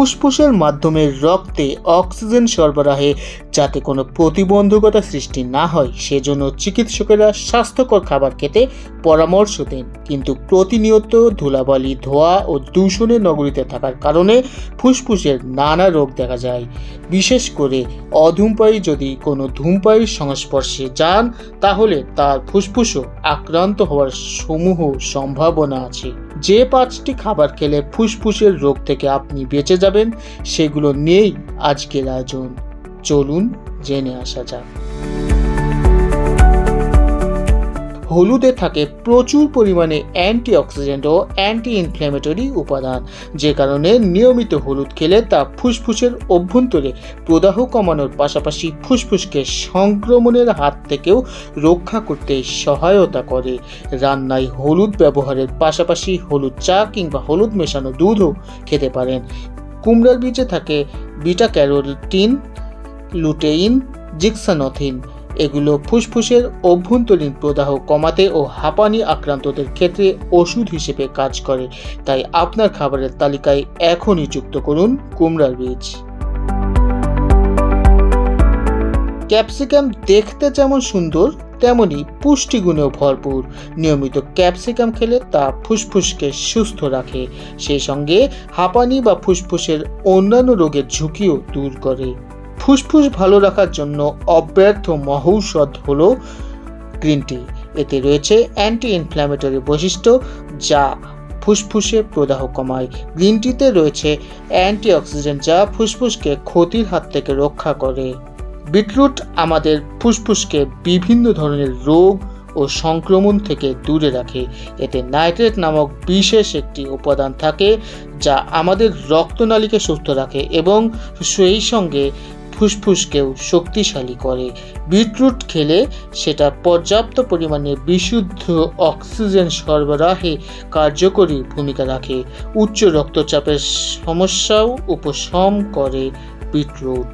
ফুসফুসের মাধ্যমে রক্তে অক্সিজেন সরবরাহে যাতে কোনো প্রতিবন্ধকতা সৃষ্টি না হয় সেজন্য চিকিৎসকেরা স্বাস্থ্যকর খাবার খেতে পরামর্শ দেন। কিন্তু প্রতিনিয়ত ধুলাবালি, ধোঁয়া ও দূষণে নগরীতে থাকার কারণে ফুসফুসের নানা রোগ দেখা যায়। বিশেষ করে অধূমপায়ী যদি কোনো ধূমপায়ীর সংস্পর্শে যান তাহলে তার ফুসফুসও আক্রান্ত হওয়ার সমূহ সম্ভাবনা আছে। যে 5টি খাবার খেলে ফুসফুসের রোগ থেকে আপনি বেঁচে যাবেন সেগুলো নিয়েই আজকের আয়োজন। চলুন জেনে আসা যাক। হলুদে থাকে প্রচুর পরিমাণে অ্যান্টিঅক্সিডেন্ট ও অ্যান্টি ইনফ্ল্যামেটরি উপাদান, যে কারণে নিয়মিত হলুদ খেলে তা ফুসফুসের অভ্যন্তরে প্রদাহ কমানোর পাশাপাশি ফুসফুসকে সংক্রমণের হাত থেকেও রক্ষা করতে সহায়তা করে। রান্নায় হলুদ ব্যবহারের পাশাপাশি হলুদ চা কিংবা হলুদ মেশানো দুধও খেতে পারেন। কুমড়ার বীজে থাকে বিটা ক্যারোটিন, লুটেইন, জিক্সানথিন। এগুলো ফুসফুসের অভ্যন্তরীণ প্রদাহ কমাতে ও হাঁপানি আক্রান্তদের ক্ষেত্রে ওষুধ হিসেবে কাজ করে। তাই আপনার খাবারের তালিকায় এখনই যুক্ত করুন কুমড়ার বীজ। ক্যাপসিকাম দেখতে যেমন সুন্দর তেমনি পুষ্টিগুণেও ভরপুর। নিয়মিত ক্যাপসিকাম খেলে তা ফুসফুসকে সুস্থ রাখে, সেই সঙ্গে হাঁপানি বা ফুসফুসের অন্যান্য রোগের ঝুঁকিও দূর করে। ফুসফুস ভালো রাখার জন্য অব্যর্থ মহৌষধ হলো গ্রিন টি। এতে রয়েছে অ্যান্টি ইনফ্ল্যামেটরি বৈশিষ্ট্য যা ফুসফুসে প্রদাহ কমায়। গ্রিন টিতে রয়েছে অ্যান্টিঅক্সিডেন্ট যা ফুসফুসকে ক্ষতির হাত থেকে রক্ষা করে। বিটরুট আমাদের ফুসফুসকে বিভিন্ন ধরনের রোগ ও সংক্রমণ থেকে দূরে রাখে। এতে নাইট্রেট নামক বিশেষ একটি উপাদান থাকে যা আমাদের রক্তনালীকে সুস্থ রাখে এবং সেই সঙ্গে ফুসফুসকেও শক্তিশালী করে। বিটরুট খেলে সেটা পর্যাপ্ত পরিমাণে বিশুদ্ধ অক্সিজেন সরবরাহে কার্যকরী ভূমিকা রাখে। উচ্চ রক্তচাপের সমস্যাও উপশম করে বিটরুট।